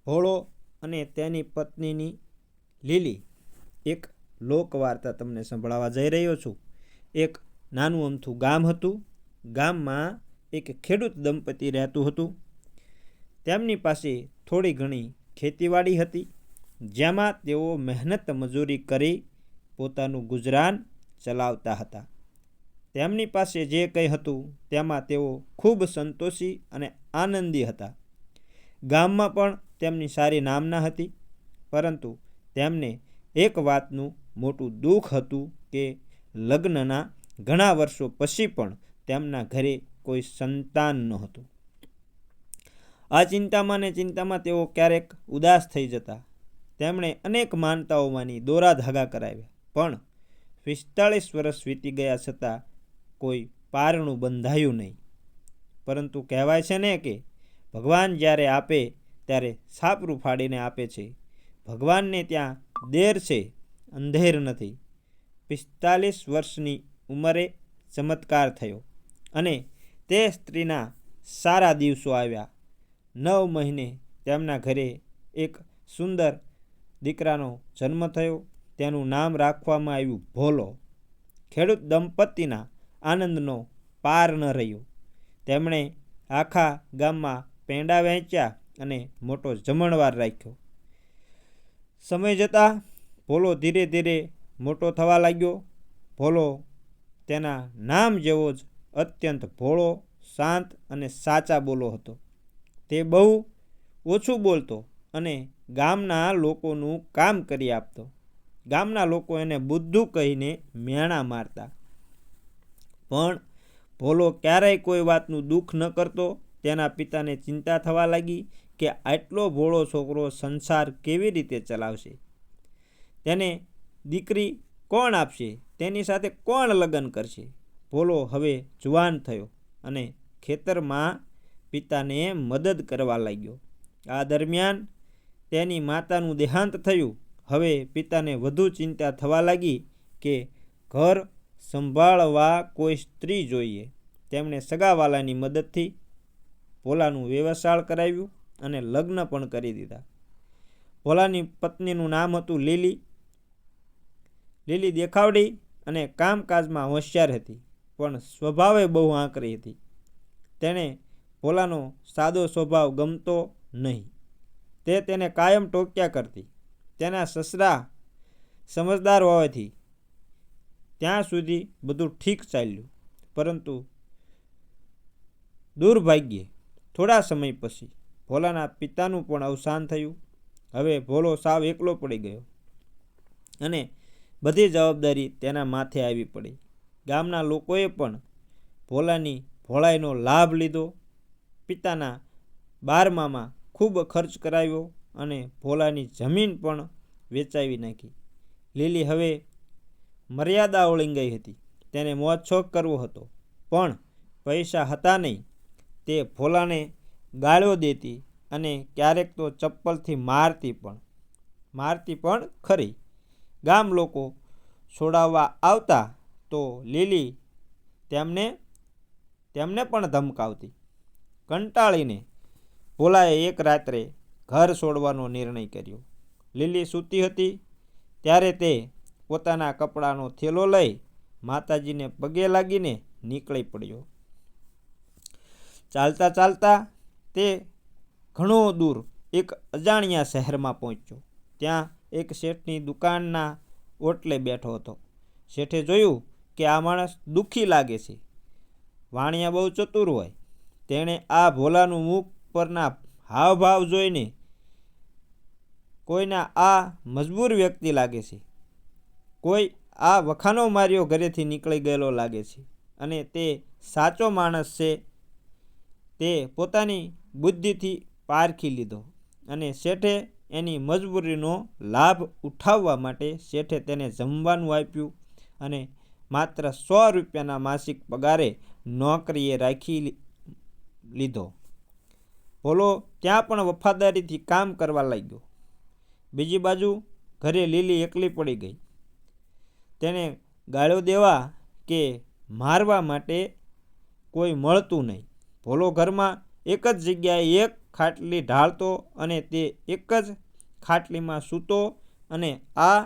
ભોળો અને તેની પત્નીની લીલી એક લોકવાર્તા તમને સંભળાવવા જઈ રહ્યો છું. એક નાનું અમથું ગામ હતું. ગામમાં એક ખેડૂત દંપતી રહેતું હતું. તેમની પાસે થોડી ઘણી ખેતીવાડી હતી, જેમાં તેઓ મહેનત મજૂરી કરી પોતાનું ગુજરાન ચલાવતા હતા. તેમની પાસે જે કંઈ હતું તેમાં તેઓ ખૂબ સંતોષી અને આનંદી હતા. ગામમાં પણ તેમની સારી નામના હતી, પરંતુ તેમને એક વાતનું મોટું દુઃખ હતું કે લગ્નના ઘણા વર્ષો પછી પણ તેમના ઘરે કોઈ સંતાન નહોતું. આ ચિંતામાં ને ચિંતામાં તેઓ ક્યારેક ઉદાસ થઈ જતા. તેમણે અનેક માનતાઓમાંની દોરા ધાગા કરાવ્યા, પણ 45 વર્ષ વીતી ગયા છતાં કોઈ પારણું બંધાયું નહીં. પરંતુ કહેવાય છે ને કે ભગવાન જ્યારે આપે ત્યારે છાપરું ફાડીને આપે છે. ભગવાનને ત્યાં દેર છે, અંધેર નથી. 45 વર્ષની ઉંમરે ચમત્કાર થયો અને તે સ્ત્રીના સારા દિવસો આવ્યા. 9 મહિને તેમના ઘરે એક સુંદર દીકરાનો જન્મ થયો. તેનું નામ રાખવામાં આવ્યું ભોલો. ખેડૂત દંપતીના આનંદનો પાર ન રહ્યો. તેમણે આખા ગામમાં પેંડા વહેંચ્યા અને મોટો જમણવાર રાખ્યો. સમય જતાં ભોલો ધીરે ધીરે મોટો થવા લાગ્યો. ભોલો તેના નામ જેવો જ અત્યંત ભોળો, શાંત અને સાચા બોલો હતો. તે બહુ ઓછું બોલતો અને ગામના લોકોનું કામ કરી આપતો. ગામના લોકો એને બુદ્ધુ કહીને મેણા મારતા. પણ ભોલો ક્યારેય કોઈ વાતનું દુઃખ ન કરતો. તેના પિતાને ચિંતા થવા લાગી કે આટલો ભોળો છોકરો સંસાર કેવી રીતે ચલાવશે, તેને દીકરી કોણ આપશે, તેની સાથે કોણ લગ્ન કરશે. ભોલો હવે જુવાન થયો અને ખેતરમાં પિતાને મદદ કરવા લાગ્યો. આ દરમિયાન તેની માતાનું દેહાંત થયું. હવે પિતાને વધુ ચિંતા થવા લાગી કે ઘર સંભાળવા કોઈ સ્ત્રી જોઈએ. તેમણે સગાવાલાની મદદથી ભોલાનું વ્યવસાળ કરાવ્યું અને લગ્ન પણ કરી દીધા. ભોલાની પત્નીનું નામ હતું લીલી. લીલી દેખાવડી અને કામકાજમાં હોશિયાર હતી, પણ સ્વભાવે બહુ આકરી હતી. તેણે ભોલાનો સાદો સ્વભાવ ગમતો નહીં. તે તેને કાયમ ટોક્યા કરતી. તેના સસરા સમજદાર હોવાથી ત્યાં સુધી બધું ઠીક ચાલ્યું, પરંતુ દુર્ભાગ્યે થોડા સમય પછી ભોલાના પિતાનું પણ અવસાન થયું. હવે ભોલો સાવ એકલો પડી ગયો અને બધી જવાબદારી તેના માથે આવી પડી. ગામના લોકોએ પણ ભોલાની ભોળાઈનો લાભ લીધો. પિતાના 12મામાં ખૂબ ખર્ચ કરાવ્યો અને ભોલાની જમીન પણ વેચાવી નાખી. લીલી હવે મર્યાદા ઓળંગાઈ હતી. તેને મોજ શોખ કરવો હતો, પણ પૈસા હતા નહીં. તે ભોલાને ગાળો દેતી અને ક્યારેક તો ચપ્પલથી મારતી પણ ખરી. ગામ લોકો છોડાવવા આવતા તો લીલી તેમને પણ ધમકાવતી. કંટાળીને ભોલાએ એક રાત્રે ઘર છોડવાનો નિર્ણય કર્યો. લીલી સૂતી હતી ત્યારે તે પોતાના કપડાનો થેલો લઈ માતાજીને પગે લાગીને નીકળી પડ્યો. ચાલતા ચાલતા તે ઘણો દૂર એક અજાણ્યા શહેરમાં પહોંચ્યો. ત્યાં એક શેઠની દુકાનના ઓટલે બેઠો હતો. શેઠે જોયું કે આ માણસ દુઃખી લાગે છે. વાણિયા બહુ ચતુર હોય. તેણે આ ભોલાનું મુખ પરના હાવભાવ જોઈને કોઈના આ મજબૂર વ્યક્તિ લાગે છે, કોઈ આ વખાનો માર્યો ઘરેથી નીકળી ગયેલો લાગે છે અને તે સાચો માણસ છે. તે પોતાની બુદ્ધિથી પારખી લીધો અને શેઠે એની મજબૂરીનો લાભ ઉઠાવવા માટે શેઠે તેને જમવાનું આપ્યું અને માત્ર 100 રૂપિયાના માસિક પગારે નોકરીએ રાખી લીધો. ભોલો ત્યાં પણ વફાદારીથી કામ કરવા લાગ્યો. બીજી બાજુ ઘરે લીલી એકલી પડી ગઈ. તેને ગાળો દેવા કે મારવા માટે કોઈ મળતું નહીં. ભોલો ઘરમાં એક જ જગ્યાએ એક ખાટલી ઢાળતો અને તે એક જ ખાટલીમાં સૂતો અને આ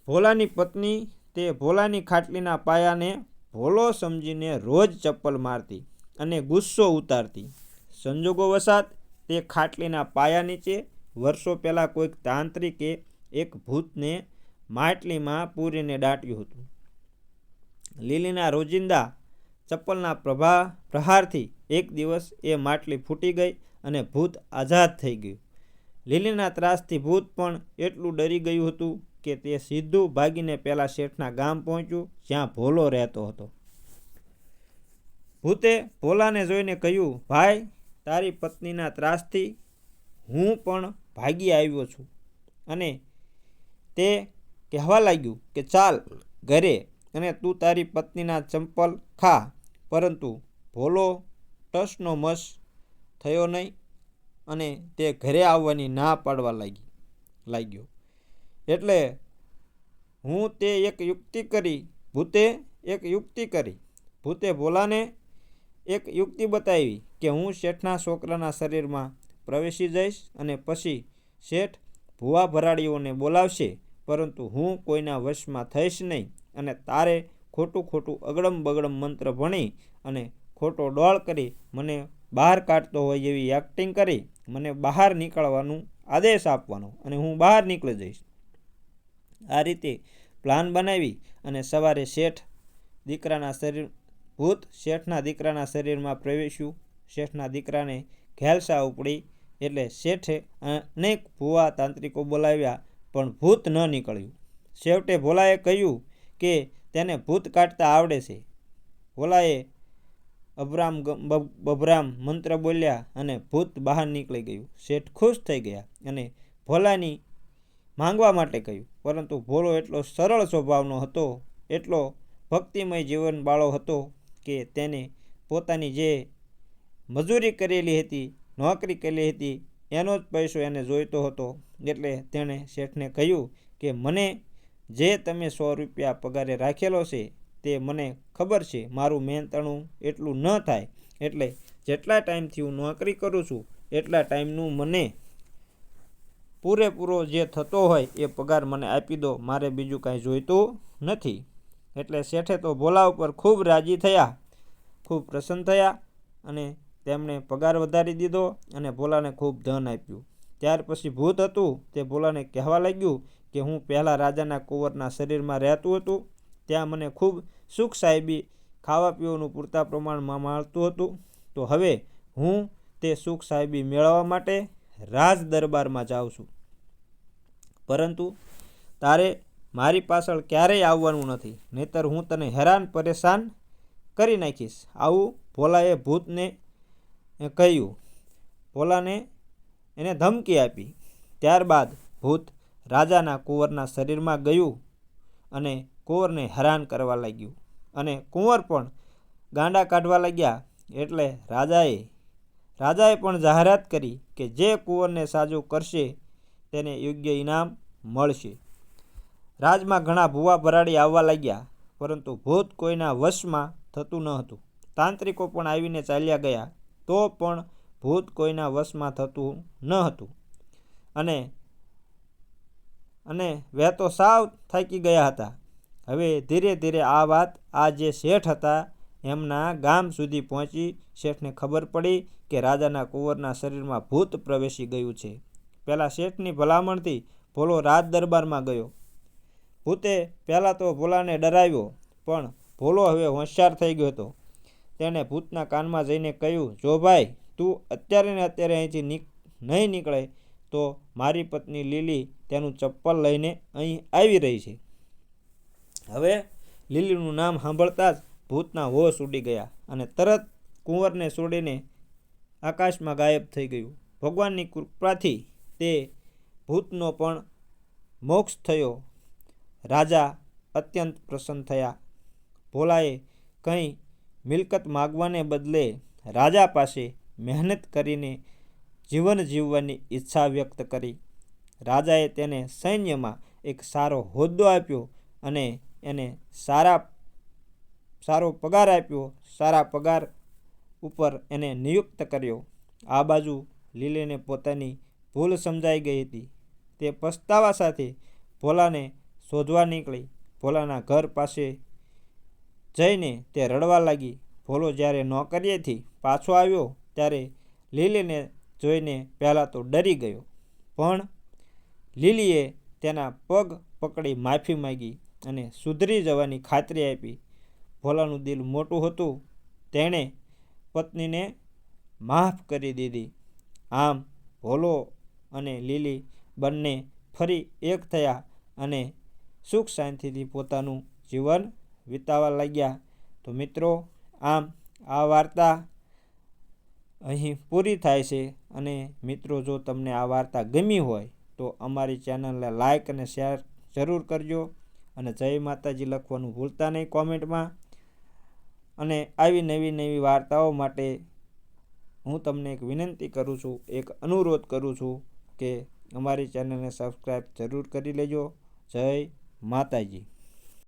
ભોલાની પત્ની તે ભોલાની ખાટલીના પાયાને ભોલો સમજીને રોજ ચપ્પલ મારતી અને ગુસ્સો ઉતારતી. સંજોગો વસાત તે ખાટલીના પાયા નીચે વર્ષો પહેલાં કોઈક તાંત્રિકે એક ભૂતને માટલીમાં પૂરીને દાટ્યું હતું. લીલીના રોજિંદા ચપ્પલના પ્રહારથી એક દિવસ એ માટલી ફૂટી ગઈ અને ભૂત આઝાદ થઈ ગયું. લીલીના ત્રાસથી ભૂત પણ એટલું ડરી ગયું હતું કે તે સીધું ભાગીને પેલા શેઠના ગામ પહોંચ્યું જ્યાં ભોલો રહેતો હતો. ભૂતે ભોલાને જોઈને કહ્યું, ભાઈ, તારી પત્નીના ત્રાસથી હું પણ ભાગી આવ્યો છું. અને તે કહેવા લાગ્યું કે ચાલ ઘરે અને તું તારી પત્નીના ચંપલ ખા. પરંતુ ભોલો ટસનો મસ થયો નહીં અને તે ઘરે આવવાની ના પાડવા લાગ્યો. એટલે ભૂતે એક યુક્તિ કરી. ભૂતે ભોલાને એક યુક્તિ બતાવી કે હું શેઠના છોકરાના શરીરમાં પ્રવેશી જઈશ અને પછી શેઠ ભૂવા ભરાડીઓને બોલાવશે, પરંતુ હું કોઈના વશમાં થઈશ નહીં અને તારે ખોટું અગડમ બગડમ મંત્ર ભણી અને ખોટો ડોળ કરી મને બહાર કાઢતો હોય એવી એક્ટિંગ કરી મને બહાર નીકળવાનું આદેશ આપવાનો અને હું બહાર નીકળી જઈશ. આ રીતે પ્લાન બનાવી અને સવારે ભૂત શેઠના દીકરાના શરીરમાં પ્રવેશ્યું. શેઠના દીકરાને ઘેલસા ઉપડી એટલે શેઠે અનેક ભૂવા તાંત્રિકો બોલાવ્યા, પણ ભૂત ન નીકળ્યું. છેવટે ભોલાએ કહ્યું કે તેને ભૂત કાઢતા આવડે છે. ભોલાએ અભરામ બભરામ મંત્ર બોલ્યા અને ભૂત બહાર નીકળી ગયું. શેઠ ખુશ થઈ ગયા અને ભોલાની માંગવા માટે કહ્યું, પરંતુ ભોલો એટલો સરળ સ્વભાવનો હતો, એટલો ભક્તિમય જીવનવાળો હતો કે તેને પોતાની જે મજૂરી કરેલી હતી, નોકરી કરેલી હતી, એનો જ પૈસો એને જોઈતો હતો. એટલે તેણે શેઠને કહ્યું કે મને જે તમે 100 રૂપિયા પગારે રાખેલો છે તે મને ખબર છે મારું મહેનતાણું એટલું ન થાય, એટલે જેટલા ટાઈમથી હું નોકરી કરું છું એટલા ટાઈમનું મને પૂરેપૂરો જે થતો હોય એ પગાર મને આપી દો, મારે બીજું કાંઈ જોઈતું નથી. એટલે શેઠે તો ભોલા ઉપર ખૂબ રાજી થયા, ખૂબ પ્રસન્ન થયા અને તેમણે પગાર વધારી દીધો અને ભોલાને ખૂબ ધન આપ્યું. ત્યાર પછી ભૂત હતું તે ભોલાને કહેવા લાગ્યું કે હું પહેલાં રાજાના કુંવરના શરીરમાં રહેતું હતું, ત્યાં મને ખૂબ સુખ સાહેબી, ખાવા પીવાનું પૂરતા પ્રમાણમાં મળતું હતું. તો હવે હું તે સુખ સાહેબી મેળવવા માટે રાજ દરબારમાં જાઉં છું, પરંતુ તારે મારી પાછળ ક્યારેય આવવાનું નથી, નહીંતર હું તને હેરાન પરેશાન કરી નાખીશ. આવું ભોલાએ ભૂતને કહ્યું. ભોલાને એને ધમકી આપી. ત્યારબાદ ભૂત રાજાના કુંવરના શરીરમાં ગયું અને કુંવરને હેરાન કરવા લાગ્યું અને કુંવર પણ ગાંડા કાઢવા લાગ્યા. એટલે રાજાએ પણ જાહેરાત કરી કે જે કુંવરને સાજું કરશે તેને યોગ્ય ઇનામ મળશે. રાજમાં ઘણા ભૂવા ભરાડી આવવા લાગ્યા, પરંતુ ભૂત કોઈના વશમાં થતું ન હતું. તાંત્રિકો પણ આવીને ચાલ્યા ગયા, તો પણ ભૂત કોઈના વશમાં થતું ન હતું અને વહેતો સાવ થાકી ગયા હતા. હવે ધીરે ધીરે આ વાત આ જે શેઠ હતા એમના ગામ સુધી પહોંચી. શેઠને ખબર પડી કે રાજાના કુંવરના શરીરમાં ભૂત પ્રવેશી ગયું છે. પહેલાં શેઠની ભલામણથી ભોલો રાજ દરબારમાં ગયો. ભૂતે પહેલાં તો ભોલાને ડરાવ્યો, પણ ભોલો હવે હોશિયાર થઈ ગયો હતો. તેણે ભૂતના કાનમાં જઈને કહ્યું, જો ભાઈ, તું અત્યારે ને અત્યારે અહીંથી નહીં નીકળે તો મારી પત્ની લીલી તેનું ચપ્પલ લઈને અહીં આવી રહી છે. હવે લીલીનું નામ સાંભળતા જ ભૂતના હોશ ઉડી ગયા અને તરત કુંવરને છોડીને આકાશમાં ગાયબ થઈ ગયું. ભગવાનની કૃપાથી તે ભૂતનો પણ મોક્ષ થયો. રાજા અત્યંત પ્રસન્ન થયા. ભોલાએ કંઈ મિલકત માગવાને બદલે રાજા પાસે મહેનત કરીને જીવન જીવવાની ઈચ્છા વ્યક્ત કરી. રાજાએ તેને સૈન્યમાં એક સારો હોદ્દો આપ્યો અને એને સારો પગાર આપ્યો. સારા પગાર ઉપર એને નિયુક્ત કર્યો. આ બાજુ લીલીને પોતાની ભૂલ સમજાઈ ગઈ હતી. તે પસ્તાવા સાથે ભોલાને શોધવા નીકળી. ભોલાના ઘર પાસે જઈને તે રડવા લાગી. ભોલો જ્યારે નોકરીએથી પાછો આવ્યો ત્યારે લીલીને જોઈને પહેલાં તો ડરી ગયો, પણ લીલીએ તેના પગ પકડી માફી માંગી અને સુધરી જવાની ખાતરી આપી. ભોલાનું દિલ મોટું હતું, તેણે પત્નીને માફ કરી દીધી. આમ ભોલો અને લીલી બંને ફરી એક થયા અને સુખ શાંતિથી પોતાનું જીવન વિતાવવા લાગ્યા. તો મિત્રો, આમ આ વાર્તા અહીં પૂરી થાય છે. અને મિત્રો, જો તમને આ વાર્તા ગમી હોય તો અમારી ચેનલને લાઈક અને શેર જરૂર કરજો અને જય માતાજી લખવાનું ભૂલતા નહીં કોમેન્ટમાં. અને આવી નવી નવી વાર્તાઓ માટે હું તમને એક વિનંતી કરું છું, એક અનુરોધ કરું છું કે અમારી ચેનલને સબસ્ક્રાઈબ જરૂર કરી લેજો. જય માતાજી.